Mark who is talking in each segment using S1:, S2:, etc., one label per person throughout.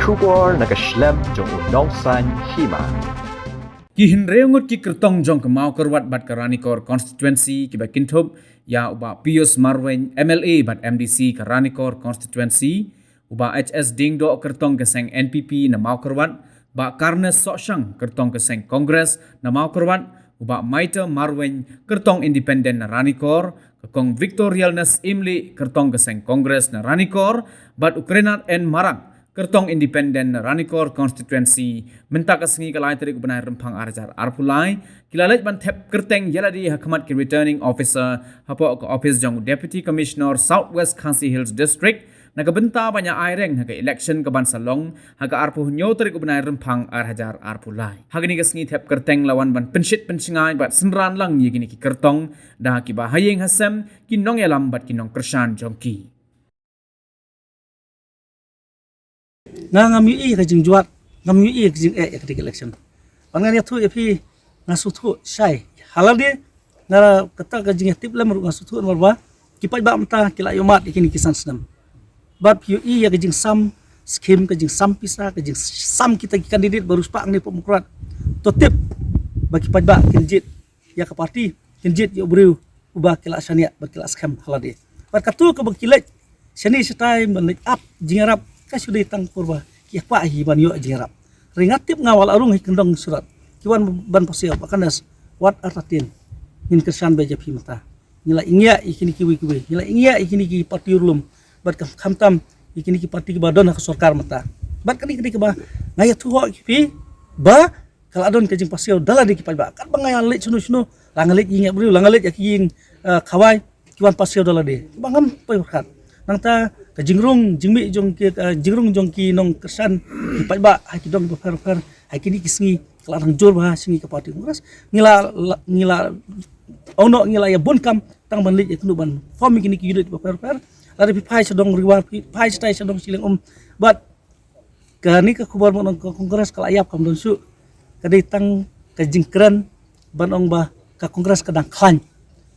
S1: Shubor nakaslem jong unongsan hima.
S2: Ki hinreungut ki kertong jong ke mau kerwat bat Karanikor constituency ki bakintub ya uba Pius Marwen MLA bat MDC Karanikor constituency uba HS Dingdo kertong keseng NPP na mau kerwat ba Karnes Soshang kertong keseng Kongres na mau kerwat uba Maita Marwen kertong independen na Ranikor kekong Victorialness Imli kertong keseng Kongres na Ranikor bat Ukrenat N Marang kertong independen Ranikor constituency mentak kesengi kalai tadi kebenar rempang arjar arpulai kilalet ban tep kerteng yaladi hakamat ki returning officer hapo ke office jong deputy commissioner Southwest Khasi Hills district naga benta banyak aireng haga election ke ban salong haga arpu nyo tadi kebenar rempang arjar arpulai hagani kesengi tep kerteng lawan ban penshit pensingai bat senran lang ye gini ki kertong dah ki bahayeng hasem ki nong elam bat ki nong kersan jongki
S3: ngam yu ka jing juat ngam yu ka jing ketika election pangan ya tu epi ngasu tu sai halade ngara kata ka jing tip lam ngasu tu marba kipai ba mta kila yomat ikini kisan senam bat yu ya ka jing sam scheme ka jing sam pisa ka jing sam kita kandidat baru spak ni pemukrat to tip bagi pajba kinjit ya ka parti kinjit ya beriu ubah kila sania bakila scam halade bat katu ka bakilet seni setai menik up jingarap kasih datang kurba kia pak hiban yo jerap ringat tip ngawal arung hikendong surat kiwan ban pasio pakanas wat artatin min kersan beja mata nila ingya ikini kiwi nila ingya ikini ki parti urlum bat khamtam ikini ki parti badon ka sarkar mata bat kani ke ba ngaya tuho ki ba kala adon ke jing pasio dala di ki ba kan bangaya le sunu langalit ingya bru langalit yakin khawai kiwan pasio dala de bangam payurkat nangta ka jingrung jingmi jingrung jong ki nong kersan ipai ba hai ki dong per hai kini kisngi kelarang jor ba singi ka parti kongres ngila ono ngila ya bonkam tang ban lit eknu ban formi kini ki yudit per lari pi pai sedong riwar pai stai sedong siling but kani ka kubar mo nong kongres kala ayap kam don su kadai tang ka jingkran ban ong ba ka kongres kadang khan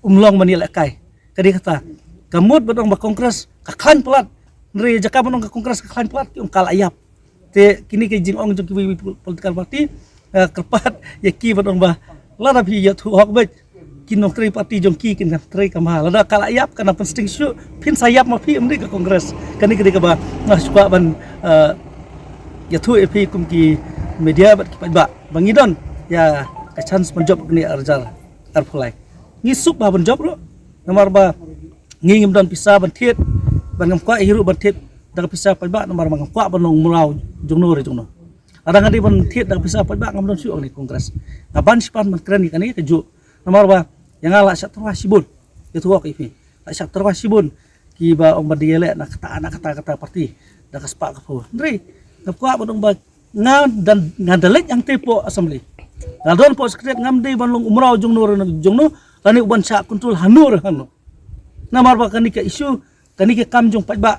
S3: umlong manila kai kadai kata kamut ban ong ba kongres kaklan pelat nri jaka banong ka kongres kaklan pelat yung kalayap te kini ke jing ong jong ki political party kerpat ya ki banong ba lada bi ya tu hok bet kinong tri party jong ki kin tri kamah lada kalayap kana pensting su pin sayap ma pi mri ka kongres kani ke ba suka ban ya tu epi kum ki media bat ki ba bangidon ya ka chance menjob ni arjar arpulai ngisuk ba menjob ro nomor ba ngingim don pisah bantit bangam kwa hiru bantit daga pisah pajba nomor bangam kwa banong murau jongno re jongno adang adi bantit daga pisah pajba ngam don su ni kongres ngaban sipan man keren ni keju nomor ba yang ala syak terwa sibun itu wak ifi syak terwa sibun ki ba ong badiele na kata parti daga spak ko ndri ngap kwa banong ba dan ngadalet yang tepo assembly ngadon po sekret ngam de banong umrau jongno lani uban syak kontrol hanur hanu namar ba kani ka isu kani ke kamjong pajba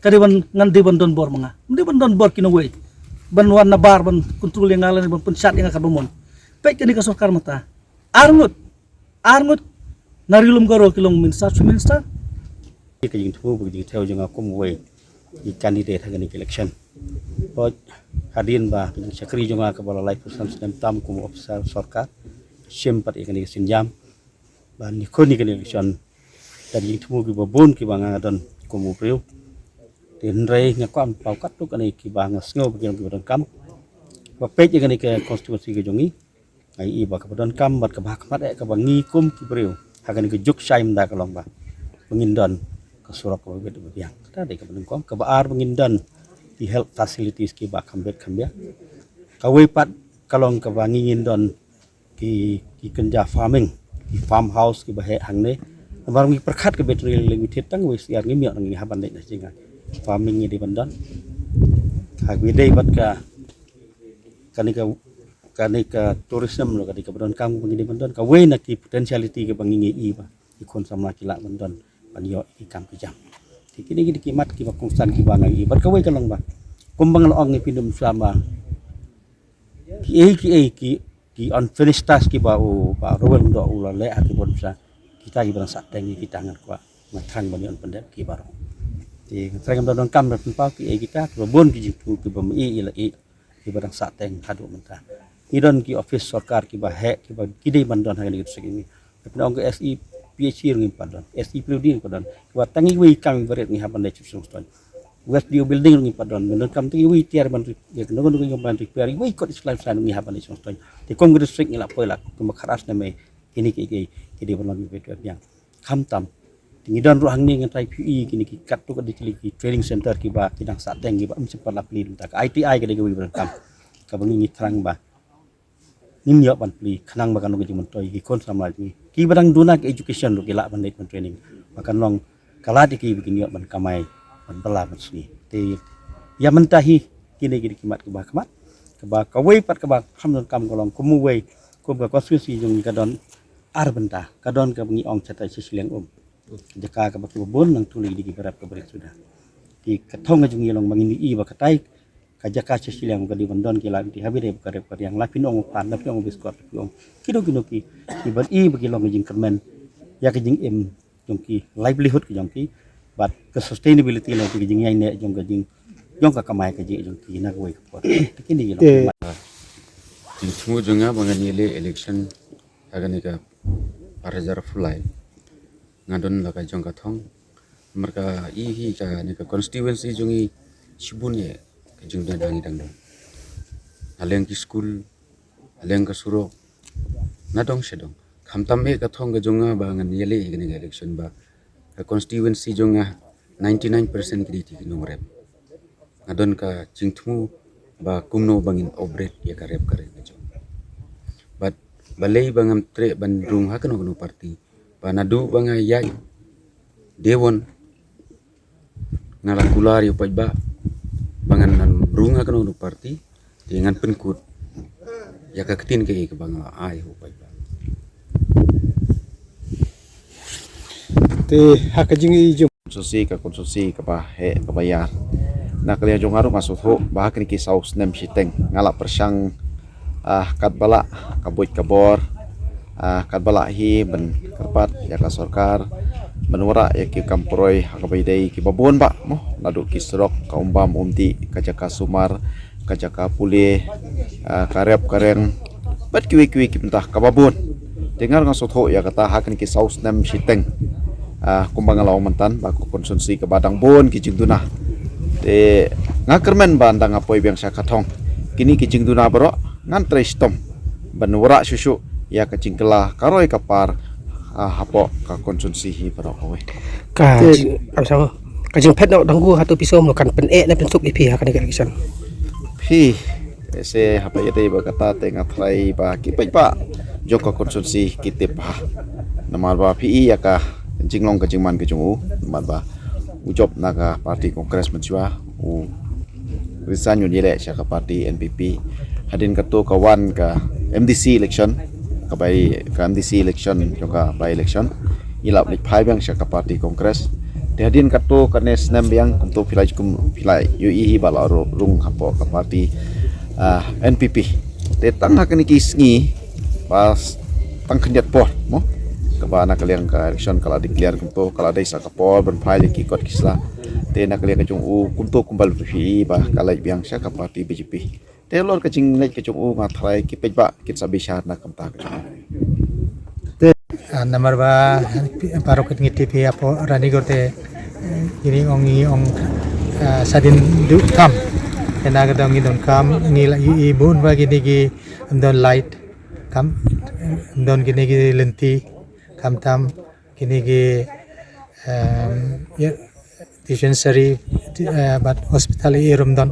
S3: kadi ban ngandi ban don bor manga ndi ban don bor kino we ban wan nabar ban kontrol yang ngalan ban pensat yang akadumon pe kani ka sarkar mata arngut narilum garo kilong minister
S4: ka jing thu bu jing theo jing akom we i candidate hagani election po hadin ba jing sakri jong ka bala life person system tam kum officer sarkar sempat ikani sinjam ban ni koni kani election dari itu ki babon ki banga don komu priu tin rei nya kwan pau kat tu kani ki banga sngo ki don kam ba pe ki kani ke constituency ki jongi ai i ba ka don kam bat ka ba kmat ka bangi kum ki priu ha kani ke juk sai mda ka long ba bangin don ka surak ka bet biang ta de ka don kom ka ba ar bangin don di health facilities ki ba kambet kambia ka we pat kalong ka bangi ngin don ki kenja farming ki farmhouse ki ba he hang ne barang mi perkat ke battery limited tang wis yar ngi miok ngi haban dek jinga farming di bandon hak bidai bat ka kani ka tourism lo kani ka bandon kam ngi di bandon ka we na ki potentiality ke bangi i ba ikon sama kila bandon ban yo ikam pijam kini ki mat ki bakungsan ki banga i bar ka we kalong ba kumbang lo ngi pindum sama ki unfinished task ki ba o ba rowel ndo ula le aki bon sa kita ibaran sateng kita ngan kwa matang bani on pendek ki baro thì saya kan don kam berpun pau ki kita bon ki jitu ki bam ila ki barang sateng hadu mentah idon ki office sarkar ki ba he ki ba kidai bandon hagan itu segini tapi ong SI PhD ngin padon SI PhD padon ki ba tangi wi kang beret ni haban de chusung ston west dio building ngin padon don kam tangi wi tiar ban ya no no ngin ban repair wi kot islam san ni haban de chusung ston ti kong district ngila poila kuma kharas na me kini ki di ban bi betu yang kham tam Tingidan ruang ni ngan PE kini ki kat tu di training center ki ba kidang sateng ki ba sempat la pli tak ITI ke de wi berkam ka bangi ni terang ba nim yo ban pli khanang ba kan ko jimun toy ki kon samla ni ki badang duna ke education ru ki la ban ban training makan long kala di ki begini yo ban kamai ban bala ban sni te ya mentahi kini ki kimat ki ba kamat ke ba ka wei pat ke ba kham don kam kolong kumu wei kum ka konstitusi jung ka don ar benta ka don ka bangi ong chata sisliang jaka ka baki bon nang tuli di berap ka berit sudah di katong ajung yelong mangini I ba katai ka jaka sisilang ka di bandon ki la di habire ka rep yang lapin ong pan lapin ong biskot ong kido ki ban I bagi long jing kermen ya ka jing em jong ki livelihood ki jong ki but ke sustainability lo ki jing yai ne jong ka jing jong ka kamai ka jing ki na ko ko kini yelong
S5: jing thmu jonga bangani election agani ka parajar fulai ngadon la ka jong ka thong merka hi ka ni ka constituency jongi sibunye ka jong dan hangi dang aleng ki school aleng ka suro nadong sedong khamtam e ka thong ka jonga ba ngan yele igni election ba ka constituency jonga 99% ki ti no rep ngadon ka jingthmu ba kumno bangin obret ya ka rep kare ka jong but balei bangam tre bandung hakano no party panadu banga yai dewon ngala kular yo pajba bangan nan brunga kano no party dengan penkut ya ka ketin ke banga ai ho pajba
S6: te hakajingi jum
S1: konsusi ka ba he ka bayar na kalian jong aru masuk ho ba kini ki saus nem siteng ngala persang kat bala kaboit kabor kat bala hi ben kerpat ya ka sarkar menura ya ki kamproy hakabai dai ki babon ba mo nadu ki serok ka umbam umti ka jaka sumar ka jaka pule karep kareng bat ki ki mentah ka babon dengar ngasot ho ya kata hakin ki saus nem siteng kumbang law mentan ba ko konsumsi ke badang bon ki jingduna te ngakermen bandang apoi biang sakatong kini ki jingduna bro ngan trestom benura susu ya kecingkelah karoi kapar hapo ka konsumsi hi bro kowe
S6: ka am sao ka jing pet no danggu hatu pisom lo kan pen na pen sup ipi ha kan election
S1: hi se hapa yete ba kata tengah trai ba ki pa joko konsumsi kitip ha namal ba pi ya ka jinglong ka jingman ke jungu namal ba ujob naga parti kongres menjua resign yele syaka parti NPP hadin ketua kawan ka MDC election ka by ka MDC election joka by election ilap lik phai bang syaka parti kongres de hadin ketua kanes nem yang untuk pilai UI bala rung hapo ka parti NPP de tang hakani kisngi pas tang kenjat po mo kabana kalian ka election kala declare kunto kala dai sa kapor ben phai ki kot kisla te na kalian ka jung kunto kumbal fi ba kala biang sya ka parti BJP te lor ka jing lek ka jung ngathrai ki pejba kit sabi syar na kamta ka
S7: nomor ba paro kit ngiti pi apo rani gorte ini ongi ong sadin du kam ena ga dong idon kam ngila i bun ba gini gi don light kam don gini gi lenti kam tam kini gi dispensary but hospital i rumdon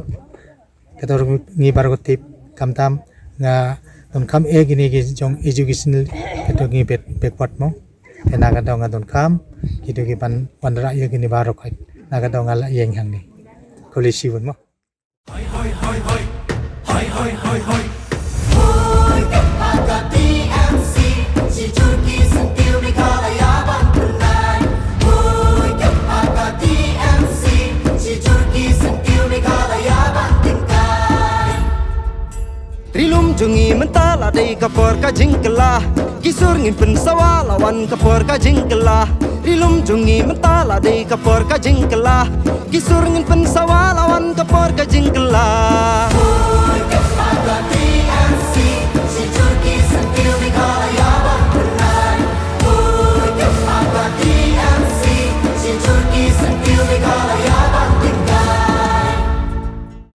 S7: kator ngi bargotip kam tam nga don kam e gini gi jong educational kator ngi backward mo tenaga dong don kam kido gi pan pandra ye gini barok naga dong ala yeng hang ni kolisi won mo
S8: Trilum jungi mentala dei kapor ka jingkelah kisur ngin pen sawa lawan kapor ka jingkelah rilum jungi mentala de kapor ka jingkela kisur ngin pen sawalawan kapor ka jingkela